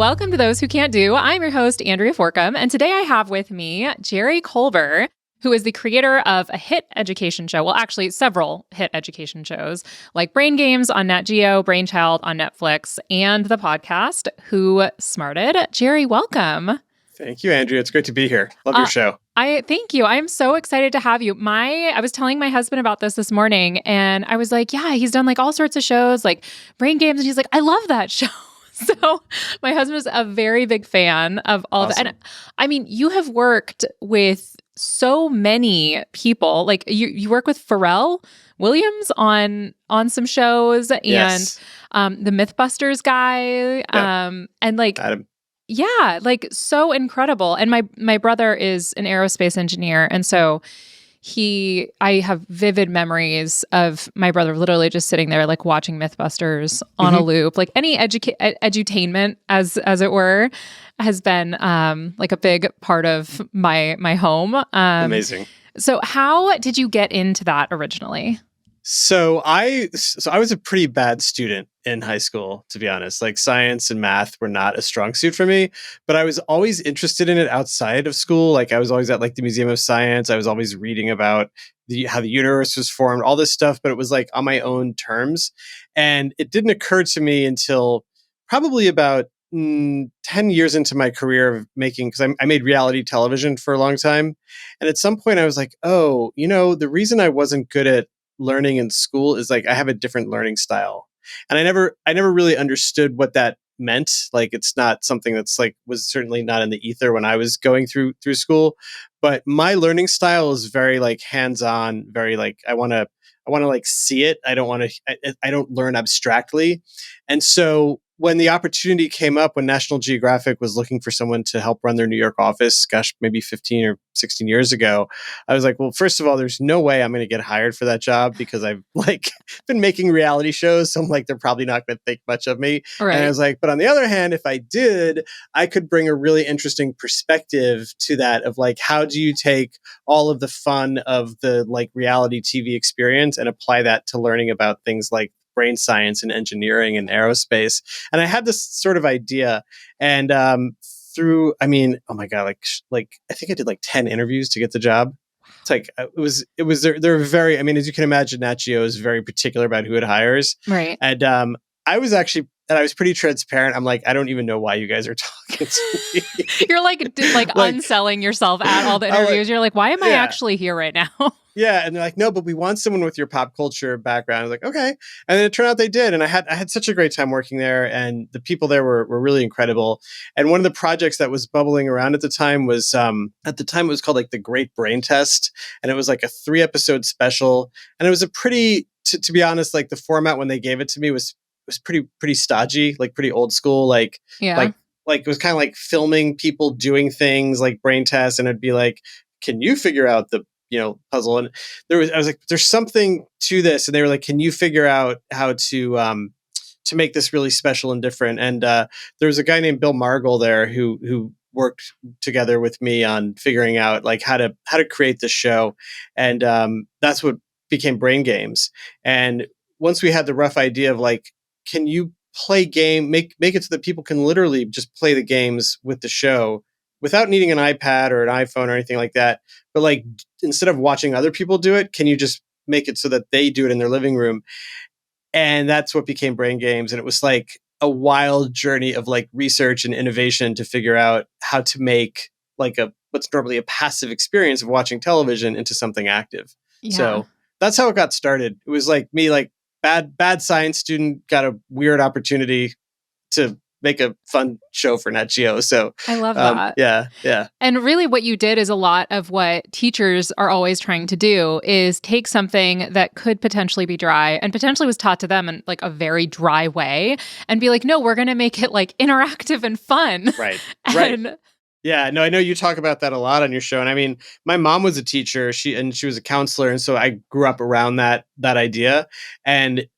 Welcome to Those Who Can't Do. I'm your host, Andrea Forcum, and today I have with me Jerry Kolber, who is the creator of a hit education show. Well, actually, several hit education shows, like Brain Games on Nat Geo, Brainchild on Netflix, and the podcast Who Smarted. Jerry, welcome. Thank you, Andrea. It's great to be here. Love your show. Thank you. I'm so excited to have you. I was telling my husband about this morning, and I was like, yeah, he's done like all sorts of shows, like Brain Games, and he's like, I love that show. So my husband is a very big fan of all of that. And I mean, you have worked with so many people. Like you work with Pharrell Williams on some shows, and Yes. The Mythbusters guy, and like Adam. yeah, like so incredible. And my brother is an aerospace engineer, and so I have vivid memories of my brother literally just sitting there like watching Mythbusters on a loop. Like any edutainment, as it were, has been like a big part of my home. Amazing. So how did you get into that originally? So I was a pretty bad student in high school, to be honest. Like science and math were not a strong suit for me, but I was always interested in it outside of school. Like I was always at like the Museum of Science. I was always reading about how the universe was formed, all this stuff, but it was like on my own terms. And it didn't occur to me until probably about 10 years into my career of making, because I made reality television for a long time. And at some point I was like, oh, the reason I wasn't good at learning in school is like I have a different learning style, and I never really understood what that meant. Like it's not something that's like was certainly not in the ether when I was going through school, but my learning style is very like hands-on, very like I want to like see it. I don't learn abstractly. And so when the opportunity came up, when National Geographic was looking for someone to help run their New York office, gosh, maybe 15 or 16 years ago, I was like, well, first of all, there's no way I'm going to get hired for that job because I've like been making reality shows. So I'm like, they're probably not going to think much of me. Right. And I was like, but on the other hand, if I did, I could bring a really interesting perspective to that of like, how do you take all of the fun of the like reality TV experience and apply that to learning about things like brain science and engineering and aerospace. And I had this sort of idea, and oh my God, like I think I did like 10 interviews to get the job. It's like, they're very, I mean, as you can imagine, Nat Geo is very particular about who it hires. Right. And I was pretty transparent. I'm like, I don't even know why you guys are talking to me. You're like unselling yourself at all the interviews. You're like, why am I actually here right now? Yeah. And they're like, no, but we want someone with your pop culture background. I was like, okay. And then it turned out they did. And I had such a great time working there. And the people there were really incredible. And one of the projects that was bubbling around at the time was, it was called like the Great Brain Test. And it was like a 3-episode special. And it was a pretty, to be honest, like the format when they gave it to me was pretty stodgy, like pretty old school. Like it was kind of like filming people doing things like brain tests. And it'd be like, can you figure out the puzzle? And I was like, there's something to this. And they were like, can you figure out how to make this really special and different? And there was a guy named Bill Margol there who worked together with me on figuring out like how to create this show. And that's what became Brain Games. And once we had the rough idea of like, can you play make it so that people can literally just play the games with the show without needing an iPad or an iPhone or anything like that. But like, instead of watching other people do it, can you just make it so that they do it in their living room? And that's what became Brain Games. And it was like a wild journey of like research and innovation to figure out how to make like what's normally a passive experience of watching television into something active. Yeah. So that's how it got started. It was like me, like bad science student, got a weird opportunity to make a fun show for Nat Geo. So I love that. Yeah. And really what you did is a lot of what teachers are always trying to do is take something that could potentially be dry and potentially was taught to them in like a very dry way and be like, no, we're going to make it like interactive and fun. Right. And yeah, no, I know you talk about that a lot on your show. And I mean, my mom was a teacher, she was a counselor. And so I grew up around that idea. And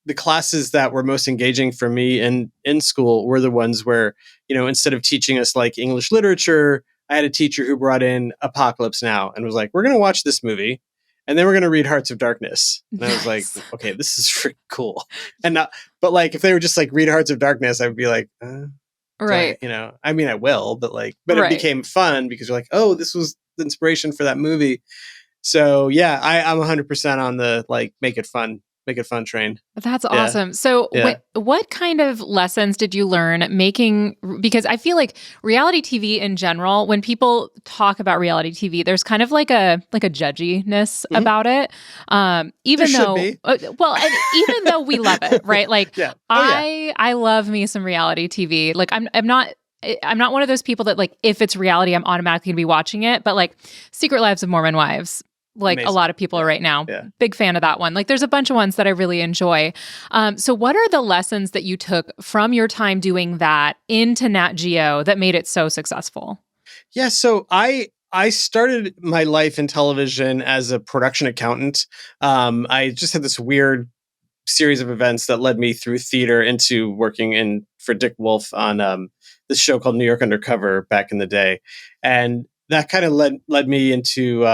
the classes that were most engaging for me in school were the ones where, instead of teaching us like English literature, I had a teacher who brought in Apocalypse Now and was like, we're going to watch this movie and then we're going to read Hearts of Darkness. And I was like, okay, this is freaking cool. But like, if they were just like read Hearts of Darkness, I would be like, do I, Right. I mean, I will, but but it Right. became fun because you're like, oh, this was the inspiration for that movie. So yeah, I'm 100% on the make it fun train. That's Yeah. awesome. So, Yeah. what kind of lessons did you learn making? Because I feel like reality TV in general, when people talk about reality TV, there's kind of like a judginess Mhm. about it. There Even should though, be. well, and even though we love it, right? Like Yeah. Oh yeah. I love me some reality TV. Like I'm not one of those people that like if it's reality, I'm automatically gonna be watching it. But like Secret Lives of Mormon Wives, like a Amazing. lot of people Yeah. right now. Yeah. Big fan of that one. Like there's a bunch of ones that I really enjoy. So what are the lessons that you took from your time doing that into Nat Geo that made it so successful? Yeah, so I started my life in television as a production accountant. I just had this weird series of events that led me through theater into working in for Dick Wolf on this show called New York Undercover back in the day, and that kind of led me into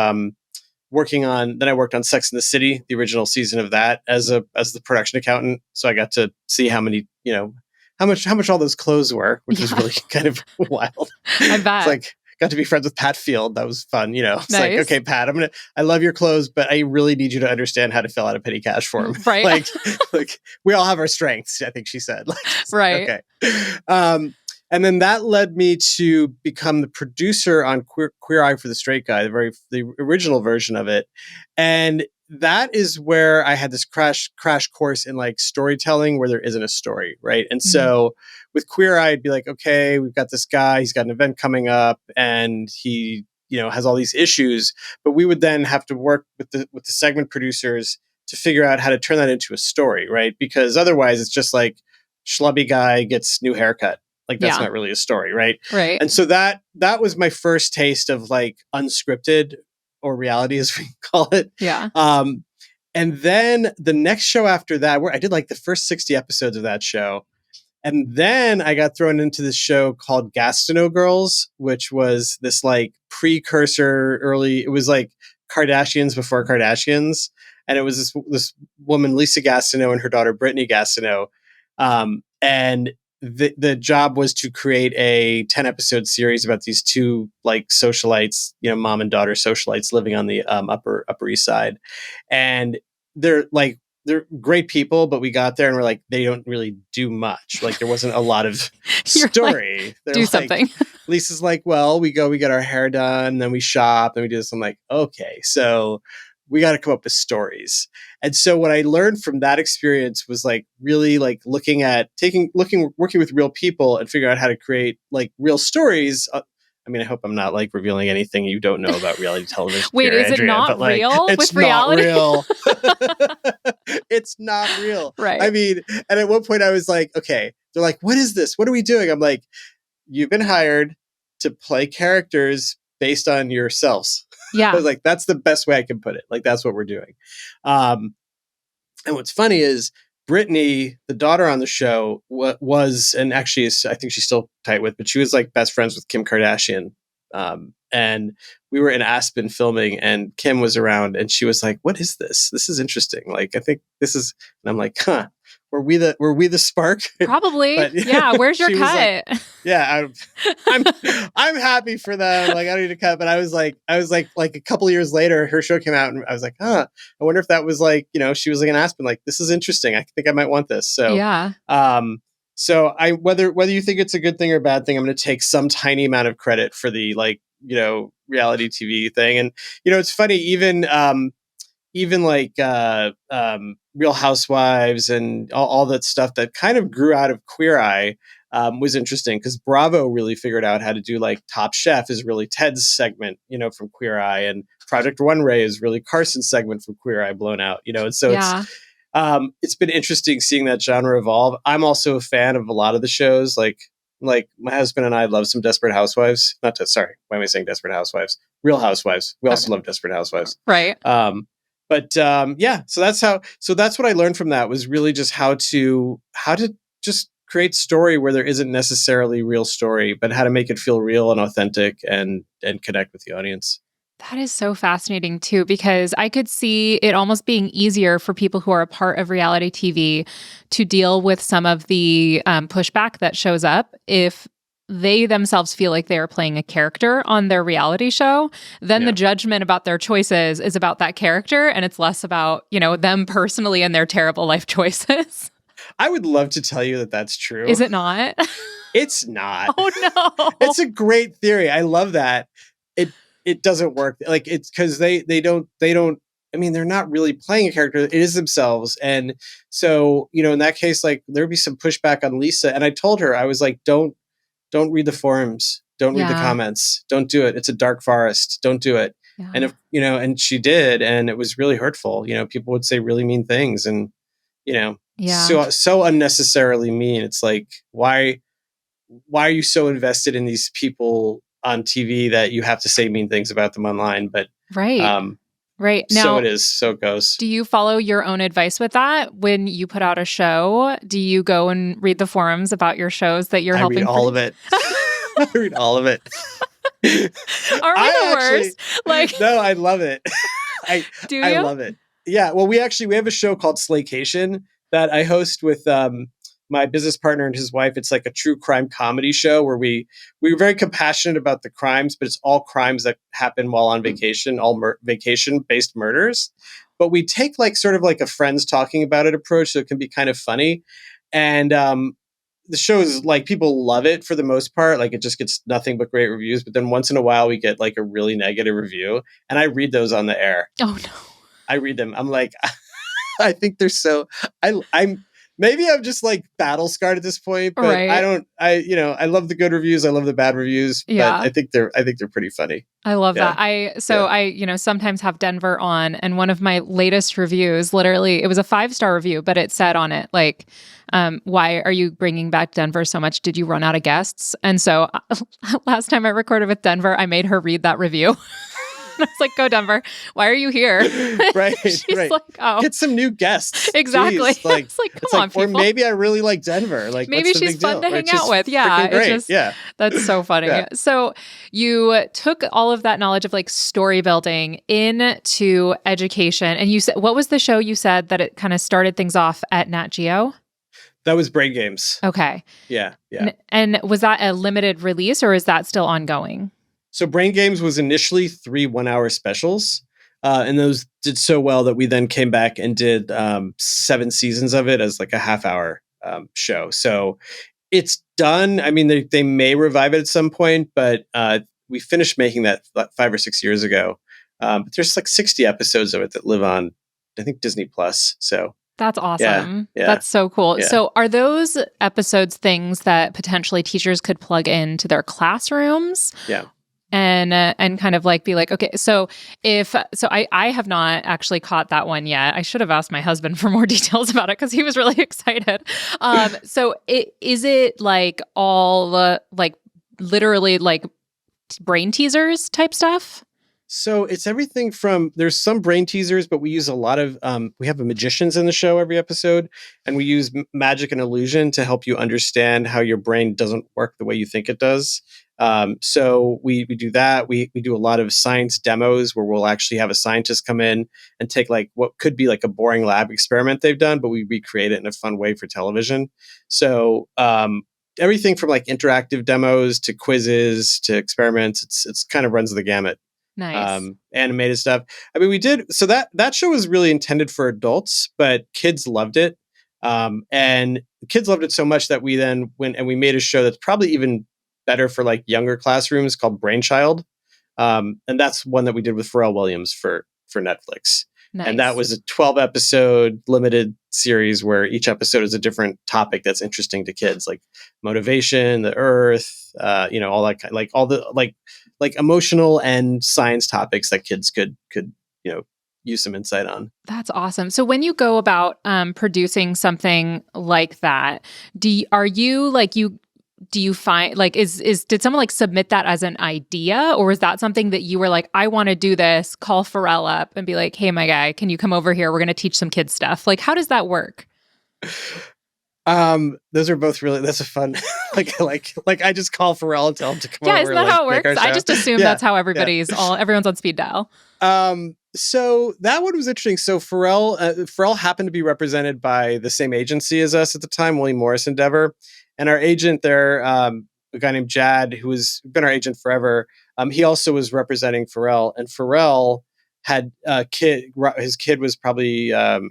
working on. Then I worked on Sex and the City, the original season of that, as the production accountant. So I got to see how many how much all those clothes were, which was Yeah, really kind of wild. I It's bet. like got to be friends with Pat Field. That was fun. It's like, Nice. okay, Pat, I love your clothes, but I really need you to understand how to fill out a petty cash form. Right. like, like we all have our strengths. I think she said. Right. Okay. Um, and then that led me to become the producer on Queer Eye for the Straight Guy, the original version of it, and that is where I had this crash course in like storytelling where there isn't a story, right? And Mm. so with Queer Eye, I'd be like, okay, we've got this guy, he's got an event coming up, and he has all these issues, but we would then have to work with the segment producers to figure out how to turn that into a story, right? Because otherwise, it's just like schlubby guy gets new haircut. Like that's Yeah. not really a story, right? Right. And so that was my first taste of like unscripted or reality, as we call it. Yeah. And then the next show after that, where I did like the first 60 episodes of that show, and then I got thrown into this show called Gastineau Girls, which was this like precursor early. It was like Kardashians before Kardashians, and it was this woman Lisa Gastineau and her daughter Brittany Gastineau, and the job was to create a 10 episode series about these two like socialites, mom and daughter socialites living on the Upper East Side, and they're great people, but we got there and we're like, they don't really do much. Like there wasn't a lot of You're like, story. They're do like, something. Lisa's like, well, we get our hair done, then we shop, then we do this. I'm like, okay, so we got to come up with stories. And so what I learned from that experience was like really like working with real people and figuring out how to create like real stories. I mean, I hope I'm not like revealing anything you don't know about reality television Wait, here, is it Andrea, but not like, real it's with not reality? real. It's not real. Right. I mean, and at one point I was like, okay, they're like, what is this? What are we doing? I'm like, you've been hired to play characters based on yourselves. I Yeah. was like, that's the best way I can put it. Like, that's what we're doing. Um, and what's funny is Brittany, the daughter on the show, was, and actually is, I think she's still tight with, but she was like best friends with Kim Kardashian. And we were in Aspen filming, and Kim was around, and she was like, "What is this? This is interesting. Like, I think this is." And I'm like, "Huh? Were we the spark?" Probably. But Yeah. Where's your she was like, cut? yeah, I'm I'm happy for them. Like I don't need to cut, but I was like a couple of years later, her show came out, and I was like, huh. I wonder if that was like she was like an Aspen. Like this is interesting. I think I might want this. So, Yeah. so I whether you think it's a good thing or a bad thing, I'm going to take some tiny amount of credit for the like reality TV thing. And it's funny even like Real Housewives and all that stuff that kind of grew out of Queer Eye was interesting because Bravo really figured out how to do like Top Chef is really Ted's segment, from Queer Eye, and Project Runway is really Carson's segment from Queer Eye blown out, and so Yeah. it's been interesting seeing that genre evolve. I'm also a fan of a lot of the shows, like my husband and I love some Desperate Housewives. Sorry, why am I saying Desperate Housewives? Real Housewives. We also Okay. love Desperate Housewives. Right. But yeah, so that's what I learned from that was really just how to just create story where there isn't necessarily real story, but how to make it feel real and authentic and connect with the audience. That is so fascinating too, because I could see it almost being easier for people who are a part of reality TV to deal with some of the pushback that shows up if they themselves feel like they are playing a character on their reality show. Then the Yeah. judgment about their choices is about that character, and it's less about, them personally and their terrible life choices. I would love to tell you that that's true. Is it not? It's not. Oh no. It's a great theory. I love that. It doesn't work. Like, it's because they don't. I mean, they're not really playing a character. It is themselves. And so, in that case, like, there'd be some pushback on Lisa. And I told her, I was like, don't read the forums. Don't read the Yeah. comments. Don't do it. It's a dark forest. Don't do it. Yeah. And if, and she did, and it was really hurtful. People would say really mean things, and, Yeah. so unnecessarily mean. It's like, why are you so invested in these people on TV that you have to say mean things about them online? But Right. Right. Now, so it is. So it goes. do you follow your own advice with that when you put out a show? Do you go and read the forums about your shows that you're I helping? read all of it. I read all of it. Aren't we the worst? Like, no, I love it. do you? I love it. Yeah. Well, we have a show called Slaycation that I host with my business partner and his wife. It's like a true crime comedy show where we're very compassionate about the crimes, but it's all crimes that happen while on vacation, all vacation-based murders. But we take like sort of like a friends talking about it approach, so it can be kind of funny. And the show is like, people love it for the most part. Like, it just gets nothing but great reviews. But then once in a while, we get like a really negative review, and I read those on the air. Oh no! I read them. I'm like, I think they're so. I'm. Maybe I'm just like battle scarred at this point, but Right. I love the good reviews. I love the bad reviews, Yeah. but I think they're pretty funny. I love Yeah. that. I sometimes have Denver on, and one of my latest reviews, literally, it was a 5-star review, but it said on it, like, why are you bringing back Denver so much? Did you run out of guests? And so last time I recorded with Denver, I made her read that review. I was like, go Denver. Why are you here? Right. She's Right. like, oh. Get some new guests. Exactly. Jeez, like, It's like, come on, or people. maybe I really like Denver. Like, Maybe what's the she's big fun deal? to Or hang it's just out with. Yeah. freaking great. It's just, Yeah. That's so funny. Yeah. So you took all of that knowledge of like story building into education. And you said, what was the show you said that it kind of started things off at Nat Geo? That was Brain Games. Okay. Yeah. Yeah. And was that a limited release, or is that still ongoing? So Brain Games was initially 3 1-hour specials. And those did so well that we then came back and did 7 seasons of it as like a half-hour show. So it's done. I mean, they may revive it at some point, but we finished making that 5 or 6 years ago. But there's like 60 episodes of it that live on, I think, Disney Plus. So that's awesome. Yeah. That's so cool. Yeah. So are those episodes things that potentially teachers could plug into their classrooms? Yeah. And kind of like be like, okay, I have not actually caught that one yet. I should have asked my husband for more details about it because he was really excited. So is it like all like literally like brain teasers type stuff? So it's everything from, there's some brain teasers, but we use a lot of, we have magicians in the show every episode, and we use magic and illusion to help you understand how your brain doesn't work the way you think it does. So we do that. We do a lot of science demos where we'll actually have a scientist come in and take like what could be like a boring lab experiment they've done, but we recreate it in a fun way for television. So, everything from like interactive demos to quizzes to experiments, it's kind of runs the gamut. Nice. Animated stuff. I mean, we did, so that show was really intended for adults, but kids loved it. And kids loved it so much that we then went and we made a show that's probably even better for like younger classrooms called Brainchild. And that's one that we did with Pharrell Williams for Netflix. Nice. And that was a 12 episode limited series where each episode is a different topic that's interesting to kids, like motivation, the earth, all that kind, like all the like emotional and science topics that kids could use some insight on. That's awesome. So when you go about producing something like that, do you find like did someone like submit that as an idea, or is that something that you were like, I want to do this, call Pharrell up and be like, hey, my guy, can you come over here? We're going to teach some kids stuff. Like, how does that work? Those are both really, that's a fun, like I just call Pharrell and tell him to come over. Isn't that how it works? I just assume that's how Yeah. everyone's on speed dial. So that one was interesting. So Pharrell happened to be represented by the same agency as us at the time, William Morris Endeavor, and our agent there, a guy named Jad, who has been our agent forever. He also was representing Pharrell, and Pharrell had a kid. His kid was probably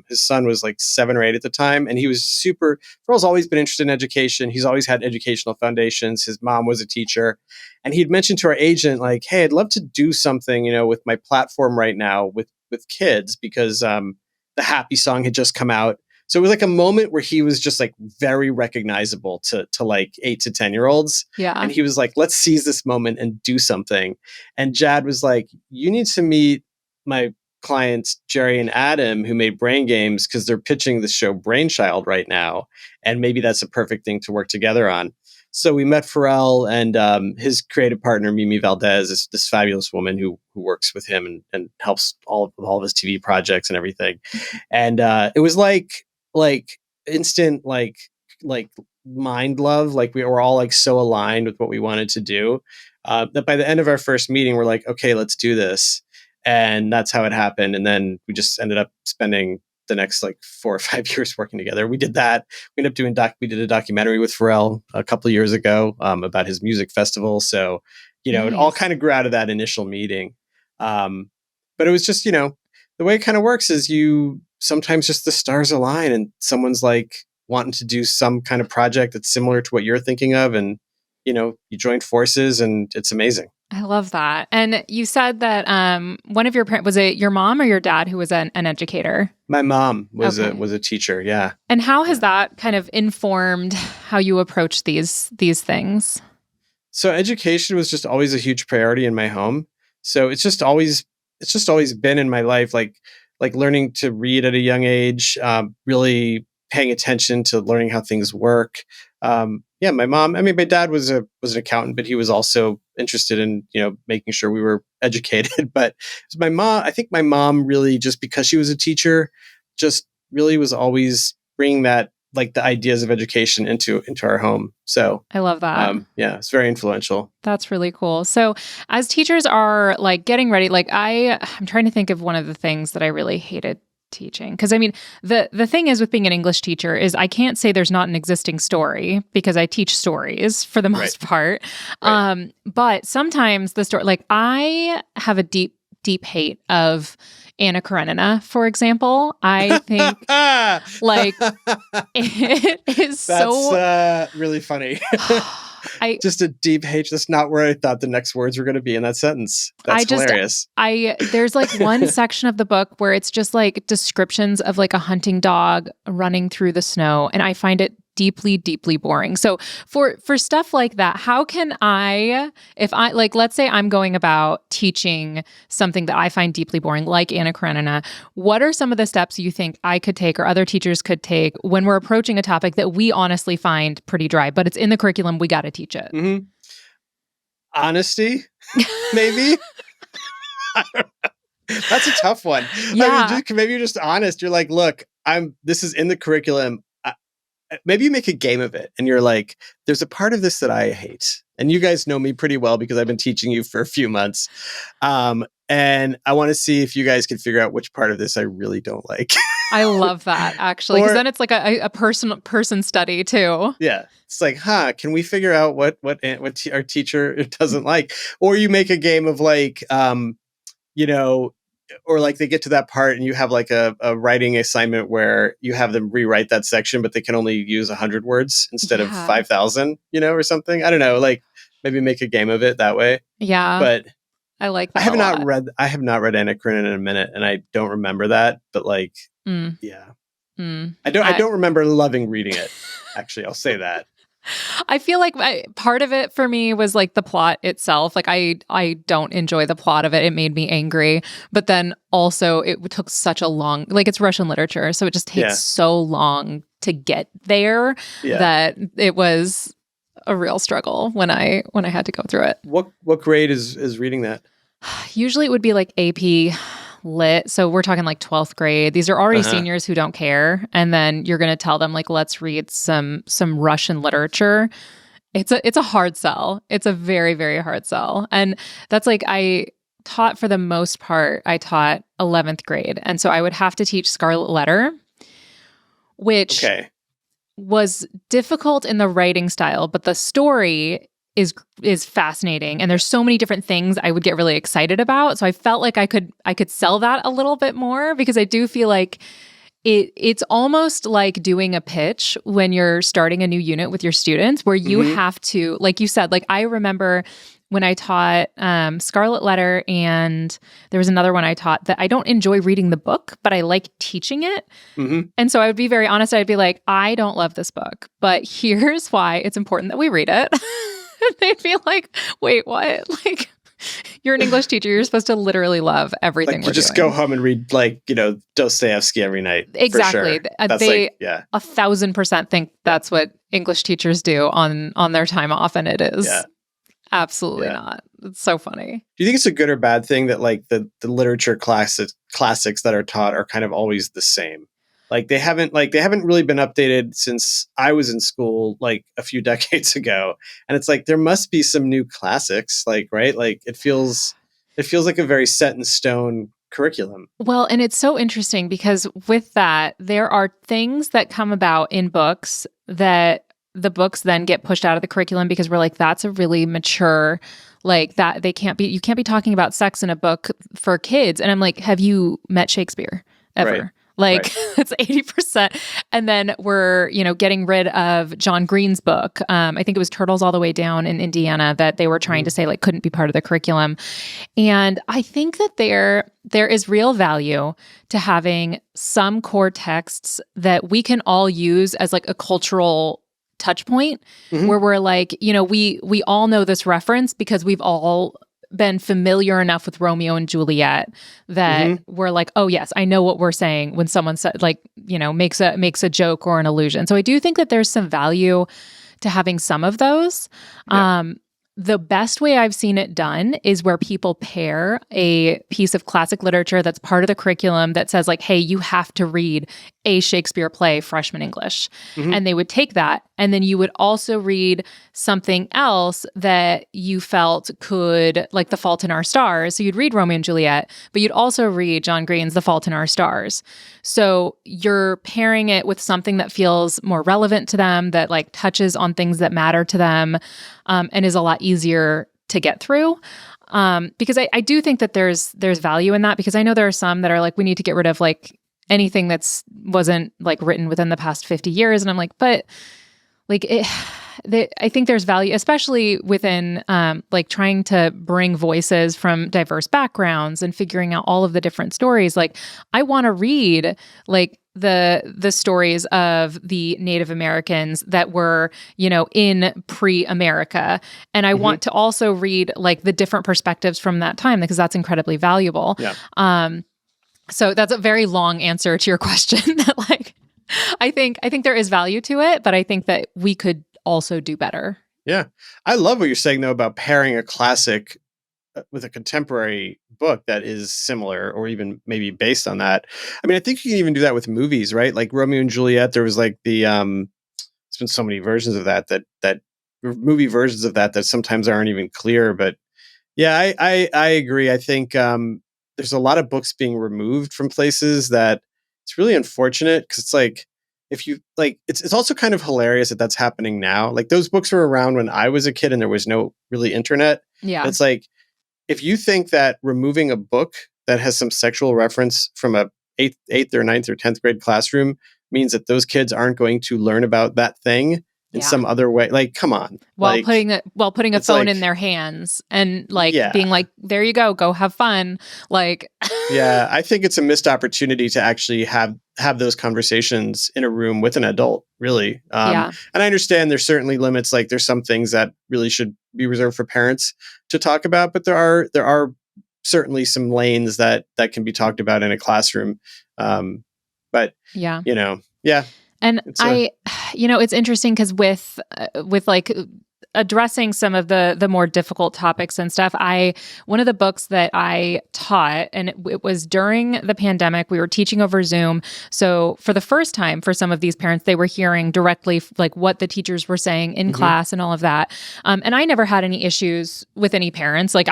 his son was like 7 or 8 at the time, and he was super. Pharrell's always been interested in education. He's always had educational foundations. His mom was a teacher, and he'd mentioned to our agent like, "Hey, I'd love to do something, with my platform right now with kids because the Happy song had just come out." So it was like a moment where he was just like very recognizable to like 8 to 10-year-olds. Yeah. And he was like, let's seize this moment and do something. And Jad was like, you need to meet my clients, Jerry and Adam, who made Brain Games, because they're pitching the show Brainchild right now. And maybe that's a perfect thing to work together on. So we met Pharrell and his creative partner, Mimi Valdez, is this fabulous woman who works with him and helps all of his TV projects and everything. And it was like instant like mind love. Like we were all like so aligned with what we wanted to do that by the end of our first meeting, we're like, okay, let's do this. And that's how it happened. And then we just ended up spending the next like 4 or 5 years working together. We did that. We ended up doing we did a documentary with Pharrell a couple of years ago about his music festival. So, Nice. It all kind of grew out of that initial meeting. But it was just, the way it kind of works is sometimes just the stars align and someone's like wanting to do some kind of project that's similar to what you're thinking of. And, you join forces and it's amazing. I love that. And you said that one of your parents, was it your mom or your dad who was an educator? My mom was a teacher. Yeah. And how has that kind of informed how you approach these things? So education was just always a huge priority in my home. So it's just always been in my life, like learning to read at a young age, really paying attention to learning how things work. My dad was an accountant, but he was also interested in, making sure we were educated. But it was my mom. I think my mom really, just because she was a teacher, just really was always bringing that, like the ideas of education into our home. So I love that. It's very influential. That's really cool. So as teachers are like getting ready, like I'm trying to think of one of the things that I really hated teaching. Because I mean, the thing is with being an English teacher is I can't say there's not an existing story because I teach stories for the most part. Right. But sometimes the story, like I have a deep hate of Anna Karenina, for example. I think like it is That's really funny. Just a deep hate. That's not where I thought the next words were going to be in that sentence. That's hilarious. There's like one section of the book where it's just like descriptions of like a hunting dog running through the snow. And I find it deeply, deeply boring. So for stuff like that, how can if I like, let's say I'm going about teaching something that I find deeply boring, like Anna Karenina, what are some of the steps you think I could take or other teachers could take when we're approaching a topic that we honestly find pretty dry, but it's in the curriculum, we got to teach it? Mm-hmm. Honesty, maybe. That's a tough one. Yeah. I mean, maybe you're just honest. You're like, look, this is in the curriculum. Maybe you make a game of it and you're like, there's a part of this that I hate. And you guys know me pretty well because I've been teaching you for a few months. And I want to see if you guys can figure out which part of this I really don't like. I love that, actually, because then it's like a person study too. Yeah. It's like, can we figure out what our teacher doesn't like? Or you make a game of like, or like they get to that part and you have like a writing assignment where you have them rewrite that section, but they can only use 100 words instead of 5,000, or something. I don't know, like maybe make a game of it that way. Yeah. But I like that. I have not read Anna Karenina in a minute and I don't remember that, but like, yeah. I don't remember loving reading it. Actually, I'll say that. I feel like part of it for me was like the plot itself. Like I don't enjoy the plot of it. It made me angry. But then also it took such a long, like it's Russian literature. So it just takes so long to get there that it was a real struggle when I had to go through it. What grade is reading that? Usually it would be like AP lit. So we're talking like 12th grade. These are already Uh-huh. seniors who don't care. And then you're going to tell them like, let's read some Russian literature. It's a hard sell. It's a very, very hard sell. And that's like, I taught for the most part, I taught 11th grade. And so I would have to teach Scarlet Letter, which was difficult in the writing style, but the story is fascinating, and there's so many different things I would get really excited about. So I felt like I could sell that a little bit more, because I do feel like it's almost like doing a pitch when you're starting a new unit with your students, where you have to, like you said, like I remember when I taught Scarlet Letter, and there was another one I taught that I don't enjoy reading the book, but I like teaching it. And so I would be very honest. I'd be like, I don't love this book, but here's why it's important that we read it. They'd be like, wait, what? Like, you're an English teacher. You're supposed to literally love everything. Like, you just go home and read, like, Dostoevsky every night. Exactly. Sure. They 1,000% think that's what English teachers do on their time off, and it is absolutely not. It's so funny. Do you think it's a good or bad thing that like the literature classics that are taught are kind of always the same? Like they haven't really been updated since I was in school, like a few decades ago. And it's like, there must be some new classics, like, right? Like it feels like a very set in stone curriculum. Well, and it's so interesting because with that, there are things that come about in books that the books then get pushed out of the curriculum, because we're like, that's a really mature, like that you can't be talking about sex in a book for kids. And I'm like, have you met Shakespeare ever? Right. Like it's 80%. And then we're, getting rid of John Green's book. I think it was Turtles All the Way Down in Indiana that they were trying to say like couldn't be part of the curriculum. And I think that there is real value to having some core texts that we can all use as like a cultural touch point, where we're like, we all know this reference because we've all been familiar enough with Romeo and Juliet that we're like, oh yes, I know what we're saying when someone makes a joke or an allusion. So I do think that there's some value to having some of those. Yeah. The best way I've seen it done is where people pair a piece of classic literature that's part of the curriculum that says like, hey, you have to read a Shakespeare play, freshman English. And they would take that. And then you would also read something else that you felt could, like The Fault in Our Stars. So you'd read Romeo and Juliet, but you'd also read John Green's The Fault in Our Stars. So you're pairing it with something that feels more relevant to them, that like touches on things that matter to them, and is a lot easier to get through. Because I do think that there's value in that, because I know there are some that are like, we need to get rid of like anything wasn't like written within the past 50 years. And I'm like, but like I think there's value, especially within like trying to bring voices from diverse backgrounds and figuring out all of the different stories. Like I want to read like the stories of the Native Americans that were, in pre-America. And I want to also read like the different perspectives from that time, because that's incredibly valuable. Yeah. So that's a very long answer to your question that like, I think there is value to it, but I think that we could also do better. Yeah. I love what you're saying though about pairing a classic with a contemporary book that is similar or even maybe based on that. I mean, I think you can even do that with movies, right? Like Romeo and Juliet, there was like there's been so many versions of that movie versions of that sometimes aren't even clear. But yeah, I agree. I think there's a lot of books being removed from places that it's really unfortunate, because it's like, if you like, it's also kind of hilarious that that's happening now. Like those books were around when I was a kid and there was no really internet. Yeah. And it's like, if you think that removing a book that has some sexual reference from a eighth or ninth or 10th grade classroom means that those kids aren't going to learn about that thing in some other way, like, come on. While putting a phone in their hands and like being like, there you go have fun. Like, yeah, I think it's a missed opportunity to actually have those conversations in a room with an adult, really. And I understand there's certainly limits. Like there's some things that really should be reserved for parents to talk about, but there are certainly some lanes that can be talked about in a classroom. But yeah. And it's interesting because with like addressing some of the more difficult topics and stuff, one of the books that I taught, and it was during the pandemic, we were teaching over Zoom. So for the first time, for some of these parents, they were hearing directly like what the teachers were saying in class and all of that. And I never had any issues with any parents. Like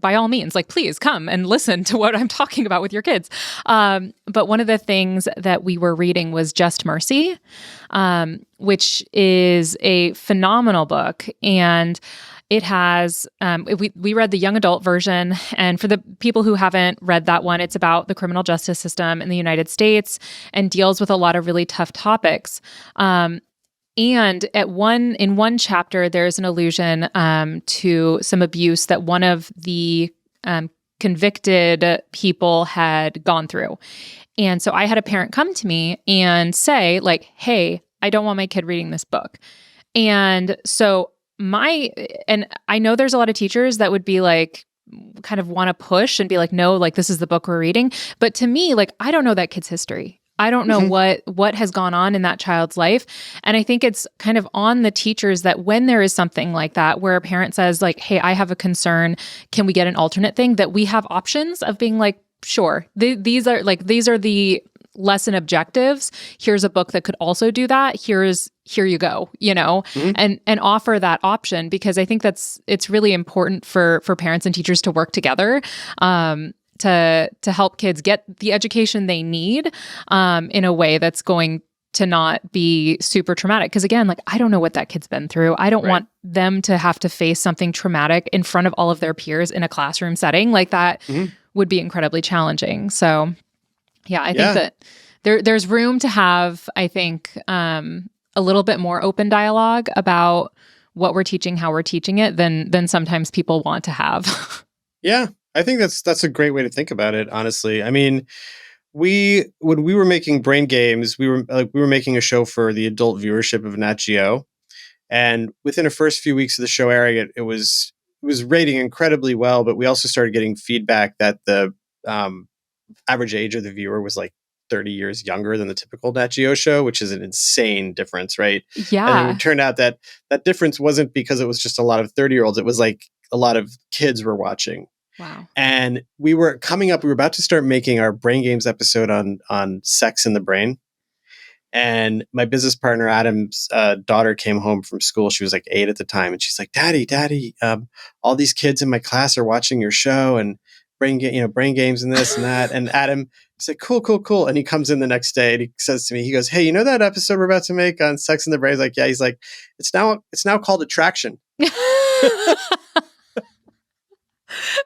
by all means, like, please come and listen to what I'm talking about with your kids. But one of the things that we were reading was Just Mercy, which is a phenomenal book. And it has, we read the young adult version. And for the people who haven't read that one, it's about the criminal justice system in the United States and deals with a lot of really tough topics. And in one chapter, there's an allusion to some abuse that one of the convicted people had gone through. And so I had a parent come to me and say, like, hey, I don't want my kid reading this book. And so and I know there's a lot of teachers that would be like, kind of want to push and be like, no, like, this is the book we're reading. But to me, like, I don't know that kid's history. I don't know what has gone on in that child's life. And I think it's kind of on the teachers that when there is something like that, where a parent says like, hey, I have a concern, can we get an alternate thing, that we have options of being like, sure, these are the lesson objectives. Here's a book that could also do that. Here you go, and offer that option, because I think it's really important for parents and teachers to work together, to help kids get the education they need, in a way that's going to not be super traumatic. Because again, like, I don't know what that kid's been through. I don't want them to have to face something traumatic in front of all of their peers in a classroom setting. Like, that would be incredibly challenging. So yeah, I think that there's room to have, I think, a little bit more open dialogue about what we're teaching, how we're teaching it, than sometimes people want to have. Yeah, I think that's a great way to think about it, honestly. I mean, when we were making Brain Games, we were making a show for the adult viewership of Nat Geo, and within the first few weeks of the show airing, it was rating incredibly well. But we also started getting feedback that the average age of the viewer was like 30 years younger than the typical Nat Geo show, which is an insane difference, right? Yeah. And it turned out that difference wasn't because it was just a lot of 30-year-olds. It was like a lot of kids were watching. Wow. And we were about to start making our Brain Games episode on sex in the brain. And my business partner, Adam's daughter, came home from school. She was like 8 at the time. And she's like, Daddy, all these kids in my class are watching your show and brain games and this and that. And Adam said, cool. And he comes in the next day and he says to me, he goes, hey, you know that episode we're about to make on sex in the brain? I was like, yeah. He's like, it's now called Attraction.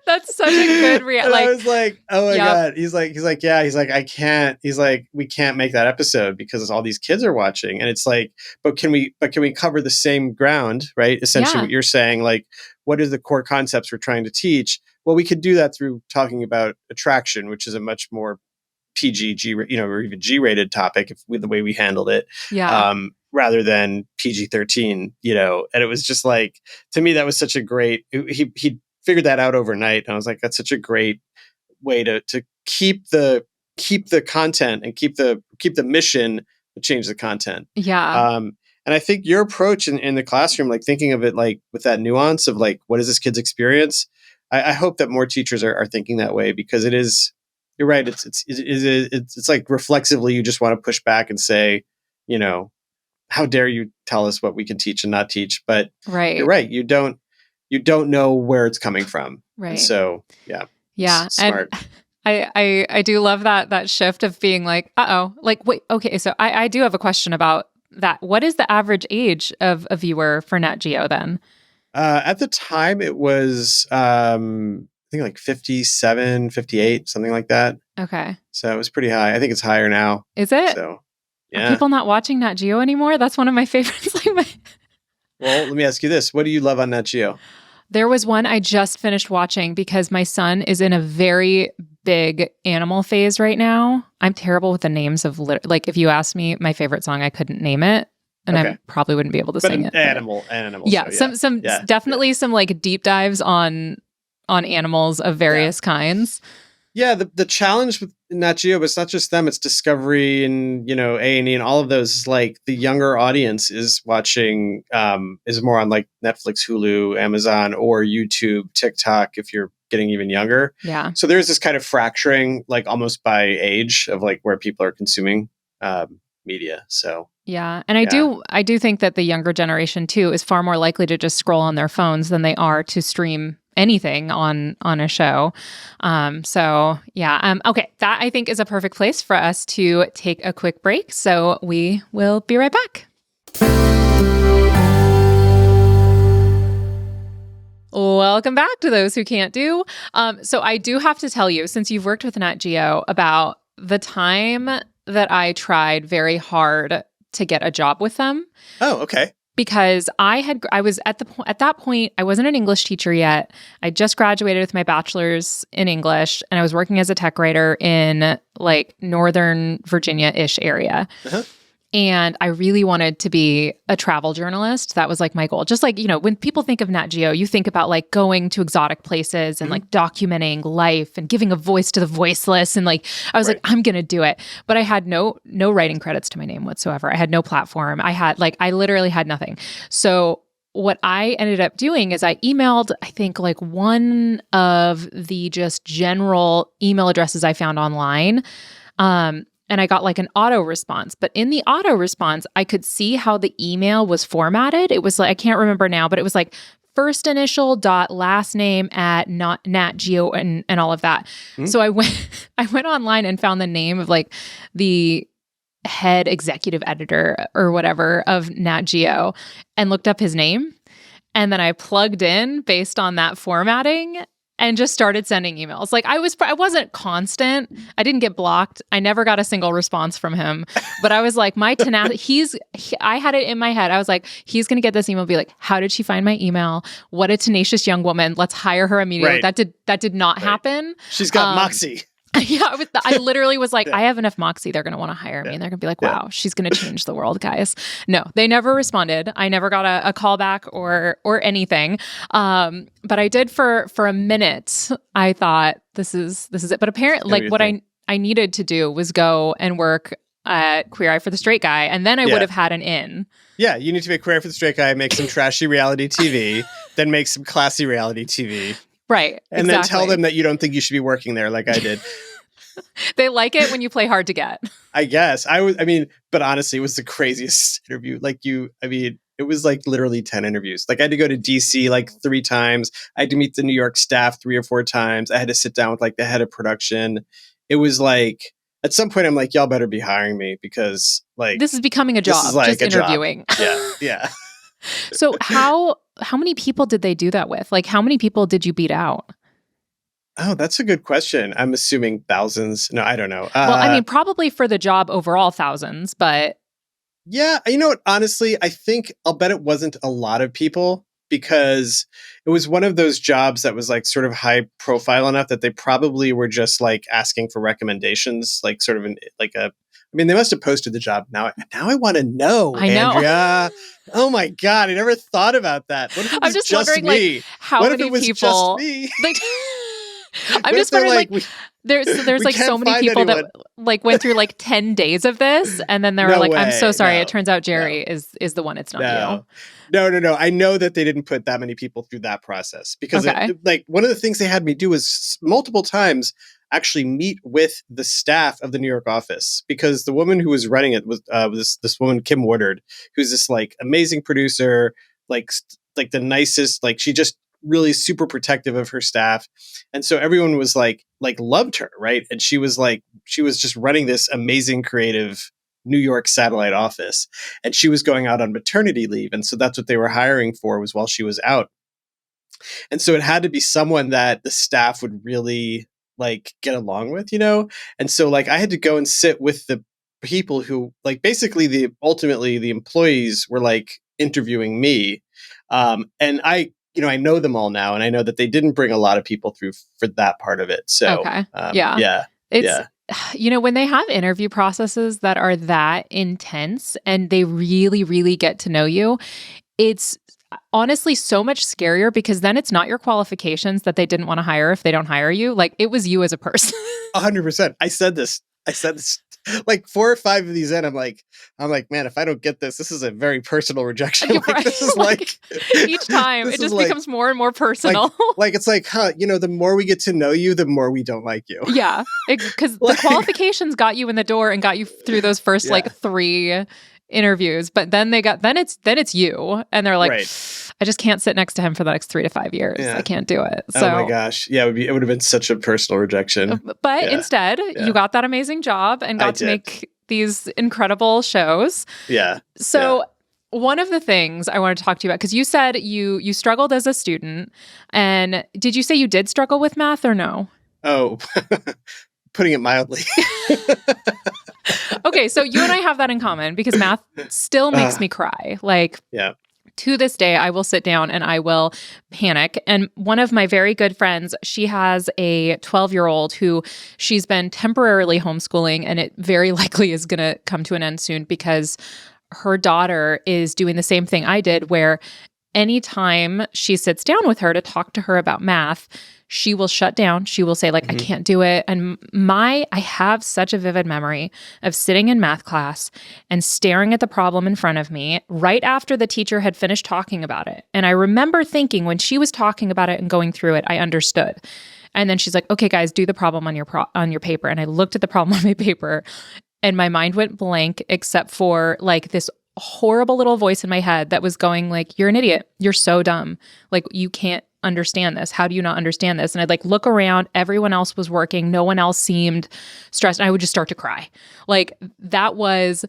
That's such a good reaction. I was like, oh my God. He's like, yeah. He's like, I can't. He's like, we can't make that episode because all these kids are watching. And it's like, but can we cover the same ground, right? Essentially what you're saying, like, what are the core concepts we're trying to teach? Well, we could do that through talking about attraction, which is a much more PG, or even G-rated topic the way we handled it. Yeah. Rather than PG-13, and it was just like, to me, that was such a great, he figured that out overnight. And I was like, that's such a great way to keep the content and keep the mission, but change the content. Yeah. And I think your approach in the classroom, like thinking of it like with that nuance of like, what is this kid's experience? I hope that more teachers are thinking that way, because it is, you're right. It's like reflexively, you just want to push back and say, how dare you tell us what we can teach and not teach? But you're right. You don't know where it's coming from. Right. And so, yeah. Yeah. Smart. And I do love that shift of being like, like, wait, okay. So I do have a question about that. What is the average age of a viewer for Nat Geo then? At the time it was, I think like 57, 58, something like that. Okay. So it was pretty high. I think it's higher now. Is it? So, yeah. Are people not watching Nat Geo anymore? That's one of my favorites. Well, let me ask you this. What do you love on Nat Geo? There was one I just finished watching because my son is in a very big animal phase right now. I'm terrible with the names of, like, if you asked me my favorite song, I couldn't name it. And I probably wouldn't be able to sing it. Animal. Yeah, some definitely some like deep dives on animals of various kinds. Yeah, the challenge Nat Geo, but it's not just them. It's Discovery and A&E and all of those. Like the younger audience is watching is more on like Netflix, Hulu, Amazon, or YouTube, TikTok. If you're getting even younger, Yeah. So there's this kind of fracturing, like almost by age of like where people are consuming media. So yeah, and I do think that the younger generation too is far more likely to just scroll on their phones than they are to stream anything on a show. Okay, that I think is a perfect place for us to take a quick break. So we will be right back. Welcome back to Those Who Can't Do. So I do have to tell you, since you've worked with Nat Geo, about the time that I tried very hard to get a job with them. Oh, okay. Because I was at that point, I wasn't an English teacher yet. I just graduated with my bachelor's in English, and I was working as a tech writer in like Northern Virginia-ish area. Uh-huh. And I really wanted to be a travel journalist. That was like my goal. Just like, when people think of Nat Geo, you think about like going to exotic places and like documenting life and giving a voice to the voiceless. And like, I was like, I'm going to do it. But I had no writing credits to my name whatsoever. I had no platform. I literally had nothing. So what I ended up doing is I emailed, I think like one of the just general email addresses I found online. And I got like an auto response. But in the auto response, I could see how the email was formatted. It was like, I can't remember now, but it was like first initial dot last name at Nat Geo and all of that. Mm-hmm. So I went online and found the name of like the head executive editor or whatever of Nat Geo and looked up his name. And then I plugged in based on that formatting and just started sending emails. Like I wasn't constant. I didn't get blocked. I never got a single response from him. But I was like, my tenacity, I had it in my head. I was like, he's going to get this email, be like, how did she find my email? What a tenacious young woman. Let's hire her immediately. Right. That did not happen. She's got moxie. Yeah, I literally was like, I have enough moxie. They're going to want to hire me. And they're going to be like, wow, she's going to change the world, guys. No, they never responded. I never got a call back or anything. But I did for a minute. I thought, this is it. But apparently, like what I needed to do was go and work at Queer Eye for the Straight Guy. And then I would have had an in. Yeah, you need to make Queer Eye for the Straight Guy, make some trashy reality TV, then make some classy reality TV. Right. And then tell them that you don't think you should be working there like I did. They like it when you play hard to get. I guess. But honestly, it was the craziest interview. It was like literally 10 interviews. Like I had to go to DC like 3 times. I had to meet the New York staff 3 or 4 times. I had to sit down with like the head of production. It was like, at some point I'm like, y'all better be hiring me because like this is becoming a job, like just interviewing. Job. Yeah. So how many people did they do that with? Like how many people did you beat out? Oh, that's a good question. I'm assuming thousands. No, I don't know. Well, probably for the job overall thousands, but yeah, you know what? Honestly, I'll bet it wasn't a lot of people because it was one of those jobs that was like sort of high profile enough that they probably were just like asking for recommendations, like sort of they must have posted the job. Now I want to know, Andrea. Oh my God, I never thought about that. What if it was just wondering, me? Like, how what many if it was people? Just me? I'm just wondering, there's like so many people that like went through like 10 days of this, and then they were like, "I'm so sorry." It turns out Jerry is the one. It's not you. No. I know that they didn't put that many people through that process because like one of the things they had me do was multiple times actually meet with the staff of the New York office because the woman who was running it was this woman, Kim Woodard, who's this like amazing producer, like the nicest, like she just really super protective of her staff. And so everyone was like loved her. Right. And she was just running this amazing creative New York satellite office, and she was going out on maternity leave. And so that's what they were hiring for, was while she was out. And so it had to be someone that the staff would really like get along with, And so like I had to go and sit with the people who like basically ultimately the employees were like interviewing me. And I know them all now, and I know that they didn't bring a lot of people through for that part of it. So when they have interview processes that are that intense and they really, really get to know you, it's honestly so much scarier because then it's not your qualifications that they didn't want to hire if they don't hire you. Like it was you as a person. 100%. I said this like 4 or 5 of these in. I'm like, man, if I don't get this, this is a very personal rejection. You're Like, right. this is like each time this it is just like- becomes more and more personal. like it's like, huh, the more we get to know you, the more we don't like you. Yeah, because Like- the qualifications got you in the door and got you through those first Yeah. like 3 interviews, but then it's you, and they're like, Right. I just can't sit next to him for the next 3 to 5 years. Yeah. I can't do it. So, Oh my gosh. Yeah, it would have been such a personal rejection. but Yeah. instead, Yeah. you got that amazing job and I got to did. make these incredible shows. Yeah. So. One of the things I want to talk to you about, because you said you struggled as a student, and did you say you did struggle with math or no? Oh, putting it mildly. Okay, so you and I have that in common because math still makes me cry. Like, Yeah. to this day, I will sit down and I will panic. And one of my very good friends, she has a 12-year-old who she's been temporarily homeschooling, and it very likely is going to come to an end soon because her daughter is doing the same thing I did, where anytime she sits down with her to talk to her about math, she will shut down. She will say, like, I can't do it. And I have such a vivid memory of sitting in math class and staring at the problem in front of me right after the teacher had finished talking about it. And I remember thinking when she was talking about it and going through it, I understood. And then she's like, okay, guys, do the problem on your paper. And I looked at the problem on my paper and my mind went blank, except for like this horrible little voice in my head that was going like, you're an idiot. You're so dumb. Like, you can't understand this. How do you not understand this? And I'd like look around. Everyone else was working. No one else seemed stressed. And I would just start to cry. Like, that was,